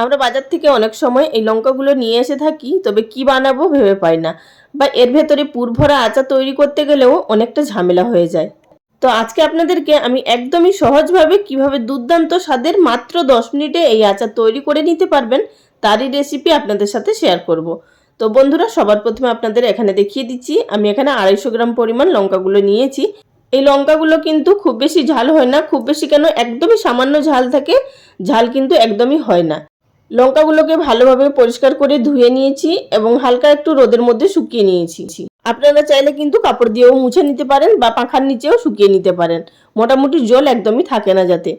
আমরা বাজার থেকে অনেক সময় এই লঙ্কাগুলো নিয়ে এসে থাকি, তবে কি বানাবো ভেবে পাই না, বা এর ভেতরে পুরভরা আচার তৈরি করতে গেলেও অনেকটা ঝামেলা হয়ে যায়। তো আজকে আপনাদেরকে আমি একদমই সহজভাবে কিভাবে দুর্দান্ত স্বাদের মাত্র 10 মিনিটে এই আচার তৈরি করে নিতে পারবেন তারই রেসিপি আপনাদের সাথে শেয়ার করব। তো বন্ধুরা, সবার প্রথমে আপনাদের এখানে দেখিয়ে দিচ্ছি, আমি এখানে 250 গ্রাম পরিমাণ লঙ্কাগুলো নিয়েছি। এই লঙ্কাগুলো কিন্তু খুব বেশি ঝাল হয় না, খুব বেশি কেন, একদমই সামান্য ঝাল থাকে, ঝাল কিন্তু একদমই হয় না। লঙ্কাগুলোকে ভালোভাবে পরিষ্কার করে ধুয়ে নিয়েছি এবং হালকা একটু রোদের মধ্যে শুকিয়ে নিয়েছি। আপনারা চাইলে কিন্তু কাপড় দিয়েও মুছে নিতে পারেন বা পাখার নিচেও শুকিয়ে নিতে পারেন, মোটামুটি জল একদমই থাকে না যাতে।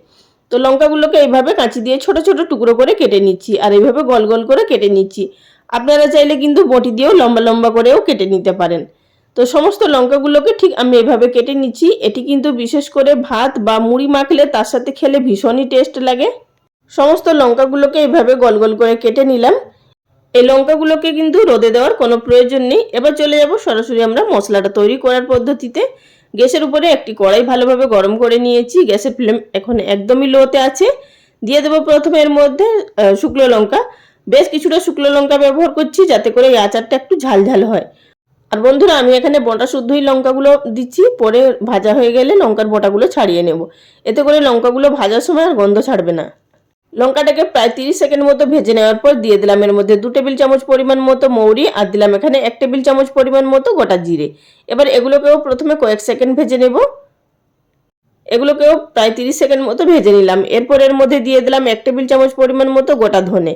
তো লঙ্কাগুলোকে এইভাবে কাঁচি দিয়ে ছোট ছোট টুকরো করে কেটে নিচ্ছি, আর এইভাবে গোল গোল করে কেটে নিচ্ছি। আপনারা চাইলে কিন্তু বটি দিয়েও লম্বা লম্বা করেও কেটে নিতে পারেন। তো সমস্ত লঙ্কাগুলোকে ঠিক আমি এভাবে কেটে নিচ্ছি। এটি কিন্তু বিশেষ করে ভাত বা মুড়ি মাখলে তার সাথে খেলে ভীষণই টেস্ট লাগে। সমস্ত লঙ্কাগুলোকে এইভাবে গোল গোল করে কেটে নিলাম। এই লঙ্কাগুলোকে কিন্তু রোদে দেওয়ার কোনো প্রয়োজন নেই। এবার চলে যাব সরাসরি আমরা মশলাটা তৈরি করার পদ্ধতিতে। গ্যাসের উপরে একটি কড়াই ভালোভাবে গরম করে নিয়েছি, গ্যাসের ফ্লেম এখন একদমই লোতে আছে। দিয়ে দেবো প্রথমে এর মধ্যে শুকনো লঙ্কা। বেশ কিছুটা শুকনো লঙ্কা ব্যবহার করছি যাতে করে এই আচারটা একটু ঝাল ঝাল হয়। আর বন্ধুরা, আমি এখানে বটা শুদ্ধই লঙ্কাগুলো দিচ্ছি, পরে ভাজা হয়ে গেলে লঙ্কার বটাগুলো ছাড়িয়ে নেব। এতে করে লঙ্কাগুলো ভাজার সময় আর গন্ধ ছাড়বে না। লঙ্কাটাকে প্রায় 30 সেকেন্ড মতো ভেজে নেওয়ার পর দিয়ে দিলাম এর মধ্যে 2 টেবিল চামচ পরিমাণ মতো মৌরি, আর দিলাম এখানে 1 টেবিল চামচ পরিমাণ মতো গোটা জিরে। এবার এগুলোকেও প্রথমে কয়েক সেকেন্ড ভেজে নেব। এগুলোকেও প্রায় 30 সেকেন্ড মতো ভেজে নিলাম। এরপর এর মধ্যে দিয়ে দিলাম 1 টেবিল চামচ পরিমাণ মতো গোটা ধনে।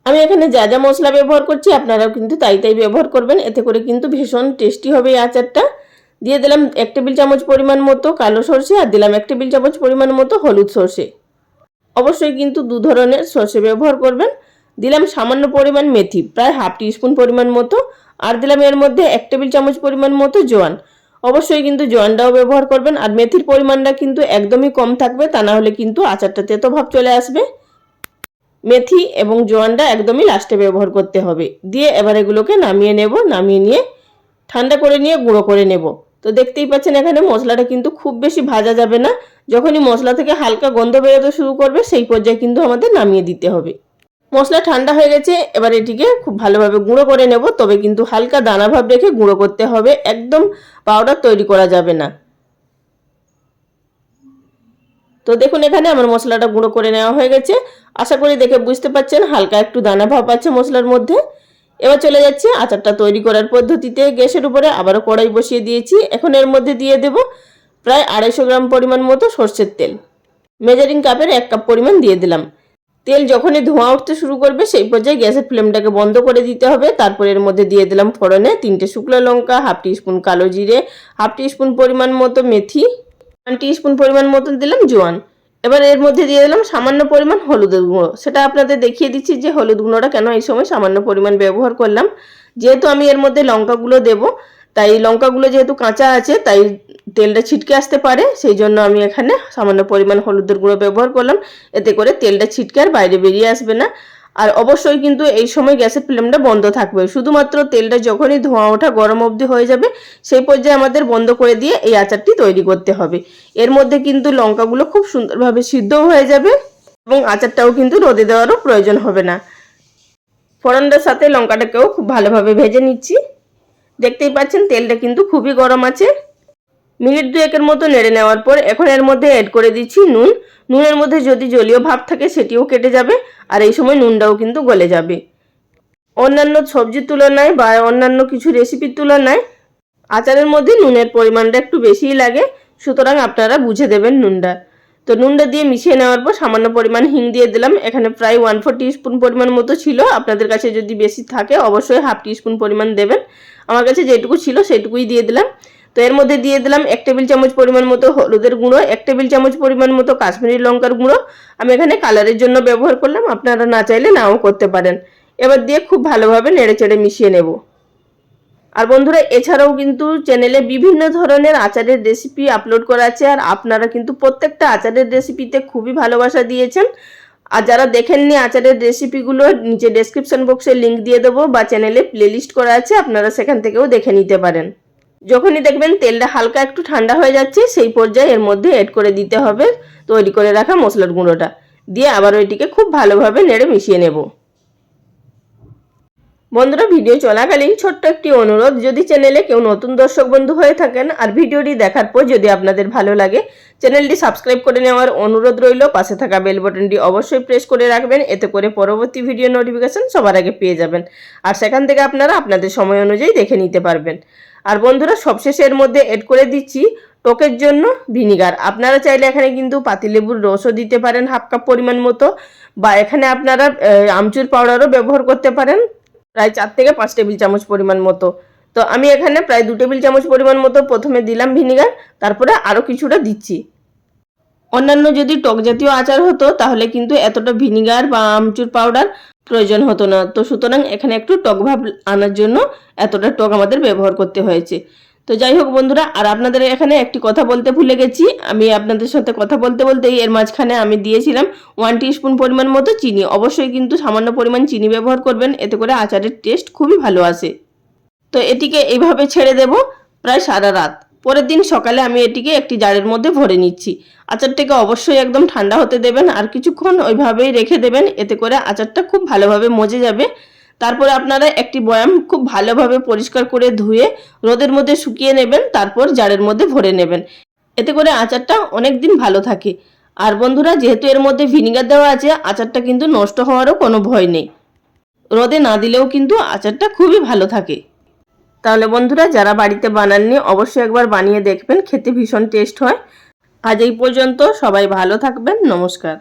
আমি এখানে যা যা মশলা ব্যবহার করছি আপনারাও কিন্তু তাই তাই ব্যবহার করবেন, এতে করে কিন্তু ভীষণ টেস্টি হবে এই আচারটা। দিয়ে দিলাম 1 টেবিল চামচ পরিমাণ মতো কালো সরষে, আর দিলাম 1 টেবিল চামচ পরিমাণ মতো হলুদ সরষে। অবশ্যই কিন্তু 2 ধরনের সরষে ব্যবহার করবেন। দিলাম সামান্য পরিমাণ মেথি, প্রায় হাফ টিস্পুন পরিমাণ মতো, আর দিলাম এর মধ্যে 1 টেবিল চামচ পরিমাণ মতো জোয়ান। অবশ্যই কিন্তু জোয়ানটাও ব্যবহার করবেন, আর মেথির পরিমাণটা কিন্তু একদমই কম থাকবে, তা না হলে কিন্তু আচারটা তেতো ভাব চলে আসবে। মেথি এবং জোয়ানটা একদমই লাস্টে ব্যবহার করতে হবে। দিয়ে এবার এগুলোকে নামিয়ে নেব, নামিয়ে নিয়ে ঠান্ডা করে নিয়ে গুঁড়ো করে নেব। তো দেখতেই পাচ্ছেন এখানে মশলাটা কিন্তু খুব বেশি ভাজা যাবে না। যখনই মশলা থেকে হালকা গন্ধ বেরোতে শুরু করবে সেই পর্যায়ে কিন্তু আমাদের নামিয়ে দিতে হবে। মশলা ঠান্ডা হয়ে গেছে, এবার এটিকে খুব ভালোভাবে গুঁড়ো করে নেব, তবে কিন্তু হালকা দানা ভাব রেখে গুঁড়ো করতে হবে, একদম পাউডার তৈরি করা যাবে না। তো দেখুন এখানে আমার মশলাটা গুঁড়ো করে নেওয়া হয়ে গেছে। আশা করি দেখে বুঝতে পারছেন হালকা একটু দানা ভাব আছে মশলার মধ্যে। এবার চলে যাচ্ছে আচারটা তৈরি করার পদ্ধতিতে। গ্যাসের উপরে আবারও কড়াই বসিয়ে দিয়েছি। এখন এর মধ্যে দিয়ে দেব প্রায় 250 গ্রাম পরিমাণ মতো সরষের তেল। মেজারিং কাপের 1 কাপ পরিমাণ দিয়ে দিলাম। তেল যখনই ধোঁয়া উঠতে শুরু করবে সেই পর্যায়ে গ্যাসের ফ্লেমটাকে বন্ধ করে দিতে হবে। তারপর এর মধ্যে দিয়ে দিলাম ফোড়নে 3টে শুকনো লঙ্কা, হাফ টিস্পুন কালো জিরে, হাফ টিস্পুন পরিমাণ মতো মেথি, 1 টিস্পুন পরিমাণ মতো দিলাম জোয়ান। এবার এর মধ্যে দিয়ে দিলাম সামান্য পরিমাণ হলুদের গুঁড়ো। সেটা আপনাদের দেখিয়ে দিচ্ছি যে হলুদ গুঁড়োটা কেন এই সময় সামান্য পরিমাণ ব্যবহার করলাম। যেহেতু আমি এর মধ্যে লঙ্কাগুলো দেব, তাই লঙ্কাগুলো যেহেতু কাঁচা আছে তাই তেলটা ছিটকে আসতে পারে, সেই জন্য আমি এখানে সামান্য পরিমাণ হলুদের গুঁড়ো ব্যবহার করলাম। এতে করে তেলটা ছিটকে আর বাইরে বেরিয়ে আসবে না। আর অবশ্যই কিন্তু এই সময় গ্যাসের ফ্লেমটা বন্ধ থাকবে। শুধুমাত্র তেলটা যখনই ধোঁয়া ওঠা গরম অবধি হয়ে যাবে সেই পর্যায়ে আমাদের বন্ধ করে দিয়ে এই আচারটি তৈরি করতে হবে। এর মধ্যে কিন্তু লঙ্কাগুলো খুব সুন্দরভাবে সিদ্ধও হয়ে যাবে এবং আচারটাও কিন্তু রোদে দেওয়ারও প্রয়োজন হবে না। ফোড়নটার সাথে লঙ্কাটাকেও খুব ভালোভাবে ভেজে নিচ্ছি। দেখতেই পাচ্ছেন তেলটা কিন্তু খুবই গরম আছে। মিনিট 2-এর মতো নেড়ে নেওয়ার পর এখন এর মধ্যে অ্যাড করে দিচ্ছি নুন। নুনের মধ্যে যদি জলীয় ভাব থাকে সেটিও কেটে যাবে, আর এই সময় নুনটাও কিন্তু গলে যাবে। অন্যান্য সবজির তুলনায় বা অন্যান্য কিছু রেসিপির তুলনায় আচারের মধ্যে নুনের পরিমাণটা একটু বেশিই লাগে, সুতরাং আপনারা বুঝে দেবেন নুনটা। তো নুনটা দিয়ে মিশিয়ে নেওয়ার পর সামান্য পরিমাণ হিং দিয়ে দিলাম। এখানে প্রায় 1/4 টিস্পুন পরিমাণ মতো ছিল, আপনাদের কাছে যদি বেশি থাকে অবশ্যই হাফ টিস্পুন পরিমাণ দেবেন। আমার কাছে যেটুকু ছিল সেটুকুই দিয়ে দিলাম। তো এর মধ্যে দিয়ে দিলাম 1 টেবিল চামচ পরিমাণ মতো হলুদের গুঁড়ো, 1 টেবিল চামচ পরিমাণ মতো কাশ্মীরি লঙ্কার গুঁড়ো। আমি এখানে কালারের জন্য ব্যবহার করলাম, আপনারা না চাইলে নাও করতে পারেন। এবার দিয়ে খুব ভালোভাবে নেড়েচেড়ে মিশিয়ে নেব। আর বন্ধুরা, এছাড়াও কিন্তু চ্যানেলে বিভিন্ন ধরনের আচারের রেসিপি আপলোড করা আছে, আর আপনারা কিন্তু প্রত্যেকটা আচারের রেসিপিতে খুবই ভালোবাসা দিয়েছেন। আর যারা দেখেননি আচারের রেসিপিগুলো, নিচে ডেসক্রিপশন বক্সে লিংক দিয়ে দেবো, বা চ্যানেলে প্লেলিস্ট করা আছে, আপনারা সেখান থেকেও দেখে নিতে পারেন। যখনই দেখবেন তেলটা হালকা একটু ঠান্ডা হয়ে যাচ্ছে সেই পর্যায়ে এর মধ্যে অ্যাড করে দিতে হবে তৈরি করে রাখা মশলার গুঁড়োটা। দিয়ে আবার এটিকে খুব ভালোভাবে নেড়ে মিশিয়ে নেব। বন্ধুরা, ভিডিও চলাকালীন ছোট্ট একটি অনুরোধ, যদি চ্যানেলে কেউ নতুন দর্শক বন্ধু হয়ে থাকেন আর ভিডিওটি দেখার পর যদি আপনাদের ভালো লাগে, চ্যানেলটি সাবস্ক্রাইব করে নেওয়ার অনুরোধ রইল। পাশে থাকা বেল বাটনটি অবশ্যই প্রেস করে রাখবেন, এতে করে পরবর্তী ভিডিও নোটিফিকেশন সবার আগে পেয়ে যাবেন আর সেখান থেকে আপনারা আপনাদের সময় অনুযায়ী দেখে নিতে পারবেন। আর বন্ধুরা, সবশেষে এর মধ্যে এড করে দিচ্ছি টকের জন্য ভিনিগার। আপনারা চাইলে এখানে কিন্তু পাতিলেবুর রসও দিতে পারেন হাফ কাপ পরিমাণ মতো, বা এখানে আপনারা আমচুর পাউডারও ব্যবহার করতে পারেন প্রায় 4 থেকে 5 টেবিল চামচ পরিমাণ মতো। তো আমি এখানে প্রায় 2 টেবিল চামচ পরিমাণ মতো প্রথমে দিলাম ভিনিগার, তারপরে আরও কিছুটা দিচ্ছি। অন্যান্য যদি টক জাতীয় আচার হতো তাহলে কিন্তু এতটা ভিনিগার বা আমচুর পাউডার প্রয়োজন হতো না। তো সুতরাং এখানে একটু টক ভাব আনার জন্য এতটা টক আমাদের ব্যবহার করতে হয়েছে। তো যাই হোক বন্ধুরা, আর আপনাদের এখানে একটি কথা বলতে ভুলে গেছি, আমি আপনাদের সাথে কথা বলতে বলতেই এর মাঝখানে আমি দিয়েছিলাম 1 টিস্পুন পরিমাণ মতো চিনি। অবশ্যই কিন্তু সামান্য পরিমাণ চিনি ব্যবহার করবেন, এতে করে আচারের টেস্ট খুবই ভালো আসে। তো এটিকে এইভাবে ছেড়ে দেব প্রায় সারা রাত। পরের দিন সকালে আমি এটিকে একটি জারের মধ্যে ভরে নিচ্ছি। আচারটাকে অবশ্যই একদম ঠান্ডা হতে দেবেন আর কিছুক্ষণ ওইভাবেই রেখে দেবেন, এতে করে আচারটা খুব ভালোভাবে মজে যাবে। তারপরে আপনারা একটি বয়াম খুব ভালোভাবে পরিষ্কার করে ধুয়ে রোদের মধ্যে শুকিয়ে নেবেন, তারপর জারের মধ্যে ভরে নেবেন। এতে করে আচারটা অনেক দিন ভালো থাকে। আর বন্ধুরা, যেহেতু এর মধ্যে ভিনিগার দেওয়া আছে, আচারটা কিন্তু নষ্ট হওয়ারও কোনো ভয় নেই। রোদে না দিলেও কিন্তু আচারটা খুবই ভালো থাকে। তাহলে বন্ধুরা, যারা বাড়িতে বানাননি অবশ্যই একবার বানিয়ে দেখবেন, খেতে ভীষণ টেস্ট হয়। আজ এই পর্যন্ত, সবাই ভালো থাকবেন, নমস্কার।